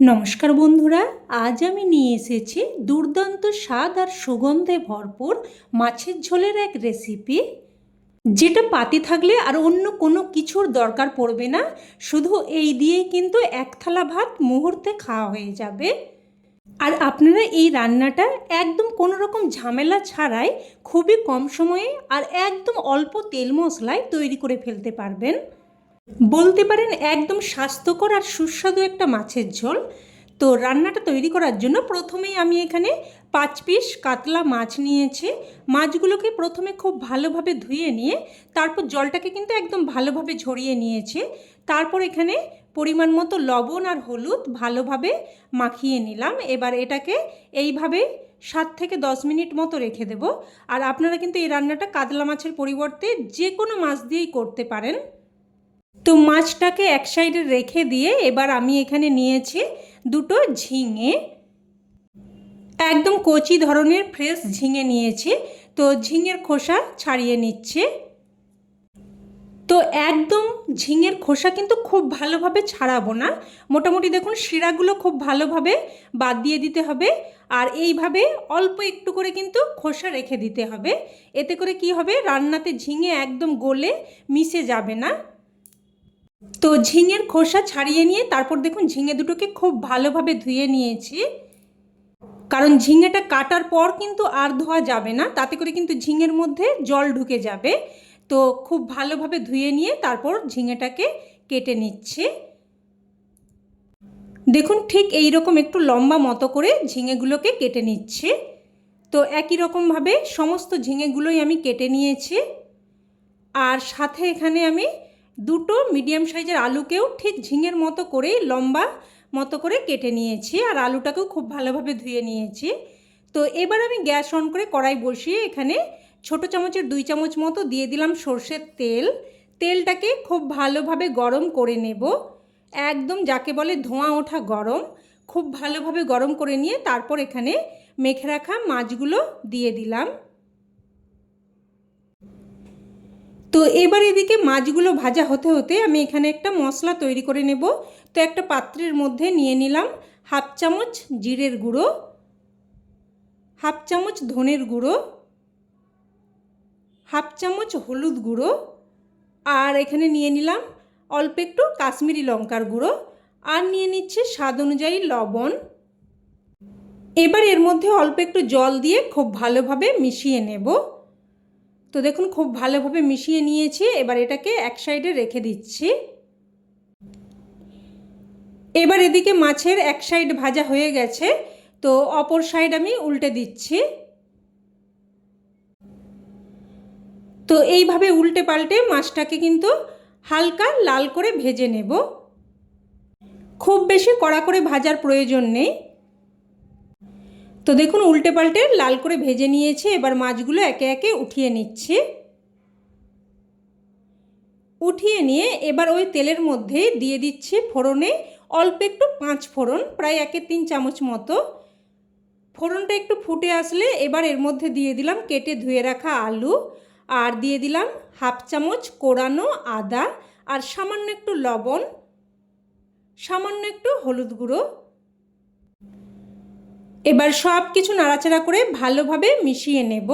নমস্কার বন্ধুরা, আজ আমি নিয়ে এসেছি দুর্দান্ত স্বাদ আর সুগন্ধে ভরপুর মাছের ঝোলের এক রেসিপি, যেটা পাতে থাকলে আর অন্য কোনো কিছুর দরকার পড়বে না। শুধু এই দিয়েই কিন্তু এক থালা ভাত মুহূর্তে খাওয়া হয়ে যাবে। আর আপনারা এই রান্নাটা একদম কোনো রকম ঝামেলা ছাড়াই খুবই কম সময়ে আর একদম অল্প তেল মশলায় তৈরি করে ফেলতে পারবেন। বলতে পারেন একদম স্বাস্থ্যকর আর সুস্বাদু একটা মাছের ঝোল। তো রান্নাটা তৈরি করার জন্য প্রথমেই আমি এখানে 5 পিস কাতলা মাছ নিয়েছি। মাছগুলোকে প্রথমে খুব ভালোভাবে ধুয়ে নিয়ে তারপর জলটাকে কিন্তু একদম ভালোভাবে ঝরিয়ে নিয়েছি। তারপর এখানে পরিমাণ মতো লবণ আর হলুদ ভালোভাবে মাখিয়ে নিলাম। এবার এটাকে এইভাবে 7 থেকে 10 মিনিট মতো রেখে দেব। আর আপনারা কিন্তু এই রান্নাটা কাতলা মাছের পরিবর্তে যে কোনো মাছ দিয়েই করতে পারেন। তো মাছটাকে এক সাইডে রেখে দিয়ে এবার আমি এখানে নিয়েছি দুটো ঝিঙে, একদম কচি ধরনের ফ্রেশ ঝিঙে নিয়েছি। তো ঝিঙের খোসা ছাড়িয়ে নিচ্ছে। তো একদম ঝিঙের খোসা কিন্তু খুব ভালোভাবে ছাড়াবো না, মোটামুটি দেখুন শিরাগুলো খুব ভালোভাবে বাদ দিয়ে দিতে হবে। আর এইভাবে অল্প একটু করে কিন্তু খোসা রেখে দিতে হবে। এতে করে কি হবে, রান্নাতে ঝিঙে একদম গলে মিশে যাবে না। তো ঝিঙের খোসা ছাড়িয়ে নিয়ে তারপর দেখুন ঝিঙে দুটোকে খুব ভালোভাবে ধুয়ে নিয়েছি, কারণ ঝিঙেটা কাটার পর কিন্তু আর ধোয়া যাবে না, তাতে করে কিন্তু ঝিঙের মধ্যে জল ঢুকে যাবে। তো খুব ভালোভাবে ধুয়ে নিয়ে তারপর ঝিঙেটাকে কেটে নিচ্ছে। দেখুন ঠিক এই রকম একটু লম্বা মতো করে ঝিঙেগুলোকে কেটে নিচ্ছে। তো একই রকমভাবে সমস্ত ঝিঙেগুলোই আমি কেটে নিয়েছি। আর সাথে এখানে আমি দুটো মিডিয়াম সাইজের আলুকেও ঠিক ঝিঙের মতো করে লম্বা মতো করে কেটে নিয়েছি। আর আলুটাকেও খুব ভালোভাবে ধুয়ে নিয়েছি। তো এবার আমি গ্যাস অন করে কড়াই বসিয়ে এখানে ছোটো চামচের 2 চামচ মতো দিয়ে দিলাম সর্ষের তেল। তেলটাকে খুব ভালোভাবে গরম করে নেব, একদম যাকে বলে ধোঁয়া ওঠা গরম। খুব ভালোভাবে গরম করে নিয়ে তারপর এখানে মেখে রাখা মাছগুলো দিয়ে দিলাম। তো এবার এদিকে মাছগুলো ভাজা হতে হতে আমি এখানে একটা মশলা তৈরি করে নেব। তো একটা পাত্রের মধ্যে নিয়ে নিলাম 1/2 চামচ জিরের গুঁড়ো, 1/2 চামচ ধনের গুঁড়ো, 1/2 চামচ হলুদ গুঁড়ো, আর এখানে নিয়ে নিলাম অল্প একটু কাশ্মীরি লঙ্কার গুঁড়ো, আর নিয়ে নিচ্ছে স্বাদ অনুযায়ী লবণ। এবার এর মধ্যে অল্প একটু জল দিয়ে খুব ভালোভাবে মিশিয়ে নেব। তো দেখুন খুব ভালোভাবে মিশিয়ে নিয়েছি। এবার এটাকে এক সাইডে রেখে দিচ্ছি। এবার এদিকে মাছের এক সাইড ভাজা হয়ে গেছে, তো অপর সাইড আমি উল্টে দিচ্ছি। তো এইভাবে উল্টে পাল্টে মাছটাকে কিন্তু হালকা লাল করে ভেজে নেব, খুব বেশি কড়া করে ভাজার প্রয়োজন নেই। তো দেখুন উল্টে পাল্টে লাল করে ভেজে নিয়েছি। এবার মাছগুলো একে একে উঠিয়ে নিচ্ছি। উঠিয়ে নিয়ে এবার ওই তেলের মধ্যে দিয়ে দিচ্ছি ফোড়নে অল্প একটু 5 ফোড়ন, প্রায় 1-3 চামচ মতো। ফোড়নটা একটু ফুটে আসলে এবার এর মধ্যে দিয়ে দিলাম কেটে ধুয়ে রাখা আলু, আর দিয়ে দিলাম 1/2 চামচ কোড়ানো আদা, আর সামান্য একটু লবণ, সামান্য একটু হলুদ গুঁড়ো। এবার সব কিছু নাড়াচাড়া করে ভালোভাবে মিশিয়ে নেব।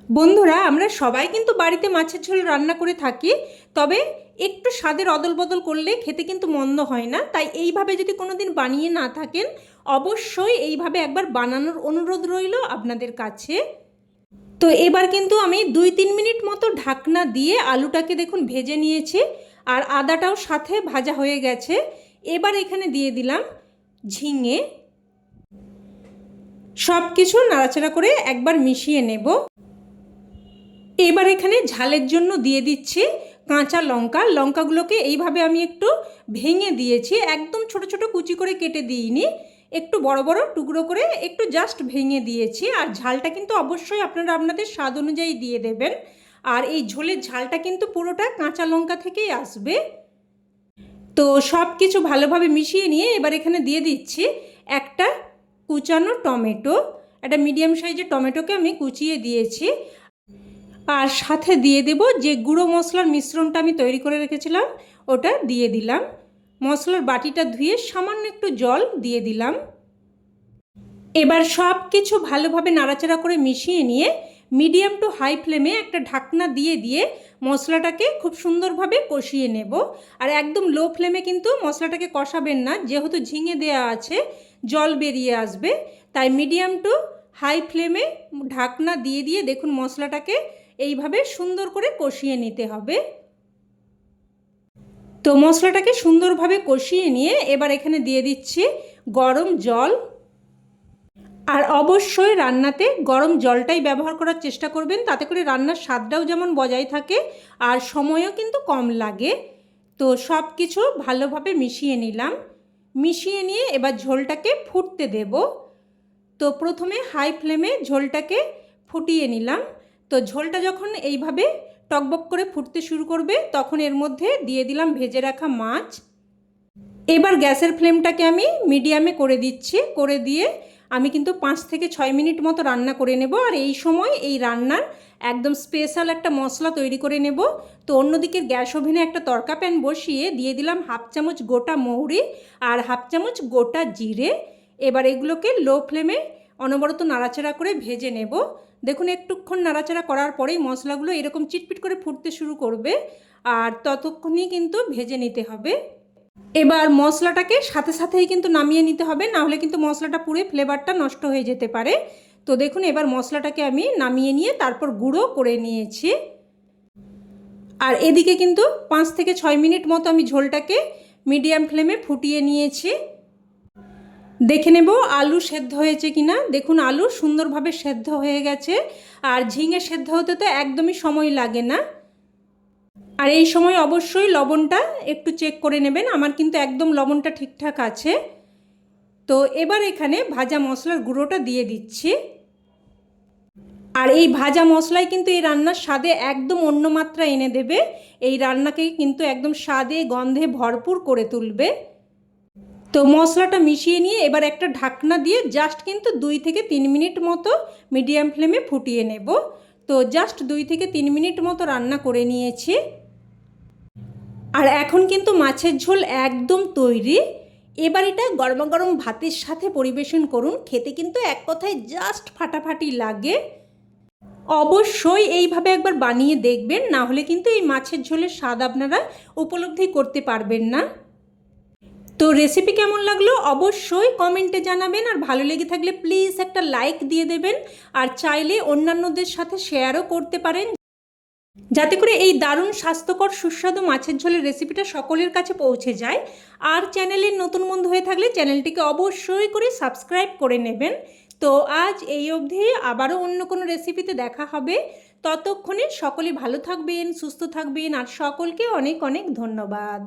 বন্ধুরা, আমরা সবাই কিন্তু বাড়িতে মাছের ঝোল রান্না করে থাকি, তবে একটু স্বাদের অদল বদল করলে খেতে কিন্তু মন্দ হয় না। তাই এইভাবে যদি কোনো দিন বানিয়ে না থাকেন, অবশ্যই এইভাবে একবার বানানোর অনুরোধ রইল আপনাদের কাছে। তো এবার কিন্তু আমি 2-3 মিনিট মতো ঢাকনা দিয়ে আলুটাকে দেখুন ভেজে নিয়েছি, আর আদাটাও সাথে ভাজা হয়ে গেছে। এবার এখানে দিয়ে দিলাম ঝিঙে। সব কিছু নাড়াচাড়া করে একবার মিশিয়ে নেব। এবার এখানে ঝালের জন্য দিয়ে দিচ্ছি কাঁচা লঙ্কা। লঙ্কাগুলোকে এইভাবে আমি একটু ভেঙে দিয়েছি, একদম ছোট ছোট কুচি করে কেটে দিইনি, একটু বড় বড় টুকরো করে একটু জাস্ট ভেঙে দিয়েছি। আর ঝালটা কিন্তু অবশ্যই আপনারা আপনাদের স্বাদ অনুযায়ী দিয়ে দেবেন। আর এই ঝোলের ঝালটা কিন্তু পুরোটা কাঁচা লঙ্কা থেকেই আসবে। তো সব কিছু ভালোভাবে মিশিয়ে নিয়ে এবার এখানে দিয়ে দিচ্ছি একটা কুচানো টমেটো। একটা মিডিয়াম সাইজের টমেটোকে আমি কুচিয়ে দিয়েছি। আর সাথে দিয়ে দেব যে গুঁড়ো মশলার মিশ্রণটা আমি তৈরি করে রেখেছিলাম, ওটা দিয়ে দিলাম। মশলার বাটিটা ধুয়ে সামান্য একটু জল দিয়ে দিলাম। এবার সব কিছু ভালোভাবে নাড়াচাড়া করে মিশিয়ে নিয়ে মিডিয়াম টু হাই ফ্লেমে একটা ঢাকনা দিয়ে দিয়ে মশলাটাকে খুব সুন্দরভাবে কষিয়ে নেব। আর একদম লো ফ্লেমে কিন্তু মশলাটাকে কষাবেন না, যেহেতু ঝিঙে দেওয়া আছে জল বেরিয়ে আসবে। তাই মিডিয়াম টু হাই ফ্লেমে ঢাকনা দিয়ে দিয়ে দেখুন মশলাটাকে এইভাবে সুন্দর করে কষিয়ে নিতে হবে। তো মশলাটাকে সুন্দরভাবে কষিয়ে নিয়ে এবার এখানে দিয়ে দিচ্ছি গরম জল। আর অবশ্যই রান্নাতে গরম জলটাই ব্যবহার করার চেষ্টা করবেন, তাতে করে রান্নার স্বাদটাও যেমন বজায় থাকে আর সময়ও কিন্তু কম লাগে। তো সব কিছু ভালোভাবে মিশিয়ে নিলাম। মিশিয়ে নিয়ে এবার ঝোলটাকে ফুটতে দেব। তো প্রথমে হাই ফ্লেমে ঝোলটাকে ফুটিয়ে নিলাম। তো ঝোলটা যখন এইভাবে টকবক করে ফুটতে শুরু করবে তখন এর মধ্যে দিয়ে দিলাম ভেজে রাখা মাছ। এবার গ্যাসের ফ্লেমটাকে আমি মিডিয়ামে করে দিচ্ছি। করে দিয়ে আমি কিন্তু 5 থেকে 6 মিনিট মতো রান্না করে নেব। আর এই সময় এই রান্নার একদম স্পেশাল একটা মশলা তৈরি করে নেব। তো অন্যদিকে গ্যাস ওভেনে একটা তড়কা প্যান বসিয়ে দিয়ে দিলাম হাফ চামচ গোটা মৌরি আর হাফ চামচ গোটা জিরে। এবার এগুলোকে লো ফ্লেমে অনবরত নাড়াচাড়া করে ভেজে নেব। দেখুন একটুক্ষণ নাড়াচাড়া করার পরেই মশলাগুলো এরকম চিটপিট করে ফুটতে শুরু করবে, আর ততক্ষণই কিন্তু ভেজে নিতে হবে। এবার মশলাটাকে সাথে সাথেই কিন্তু নামিয়ে নিতে হবে, না হলে কিন্তু মশলাটা পুরো ফ্লেভারটা নষ্ট হয়ে যেতে পারে। তো দেখুন এবার মশলাটাকে আমি নামিয়ে নিয়ে তারপর গুঁড়ো করে নিয়েছি। আর এদিকে কিন্তু 5 থেকে 6 মিনিট মতো আমি ঝোলটাকে মিডিয়াম ফ্লেমে ফুটিয়ে নিয়েছি। দেখে নেব আলু সেদ্ধ হয়েছে কিনা। দেখুন আলু সুন্দরভাবে সেদ্ধ হয়ে গেছে। আর ঝিঙে সেদ্ধ হতে তো একদমই সময় লাগে না। আর এই সময় অবশ্যই লবণটা একটু চেক করে নেবেন। আমার কিন্তু একদম লবণটা ঠিকঠাক আছে। তো এবার এখানে ভাজা মশলার গুঁড়োটা দিয়ে দিচ্ছি। আর এই ভাজা মশলাই কিন্তু এই রান্নার স্বাদে একদম অন্য মাত্রা এনে দেবে। এই রান্নাকে কিন্তু একদম স্বাদে গন্ধে ভরপুর করে তুলবে। তো মশলাটা মিশিয়ে নিয়ে এবার একটা ঢাকনা দিয়ে জাস্ট কিন্তু 2 থেকে 3 মিনিট মতো মিডিয়াম ফ্লেমে ফুটিয়ে নেব। তো জাস্ট 2 থেকে 3 মিনিট মতো রান্না করে নিয়েছি। আর এখন কিন্তু মাছের ঝোল একদম তৈরি। এবার এটা গরমা গরম ভাতের সাথে পরিবেশন করুন। খেতে কিন্তু এক কথায় জাস্ট ফাটাফাটি লাগে। অবশ্যই এইভাবে একবার বানিয়ে দেখবেন, না হলে কিন্তু এই মাছের ঝোলের স্বাদ আপনারা উপলব্ধি করতে পারবেন না। তো রেসিপি কেমন লাগলো অবশ্যই কমেন্টে জানাবেন। আর ভালো লেগে থাকলে প্লিজ একটা লাইক দিয়ে দেবেন। আর চাইলে অন্যান্যদের সাথে শেয়ারও করতে পারেন, যাতে করে এই দারুণ স্বাস্থ্যকর সুস্বাদু মাছের ঝোলের রেসিপিটা সকলের কাছে পৌঁছে যায়। আর চ্যানেলের নতুন বন্ধু হয়ে থাকলে চ্যানেলটিকে অবশ্যই করে সাবস্ক্রাইব করে নেবেন। তো আজ এই অবধি, আবারও অন্য কোনো রেসিপিতে দেখা হবে। ততক্ষণে সকলে ভালো থাকবেন, সুস্থ থাকবেন, আর সকলকে অনেক অনেক ধন্যবাদ।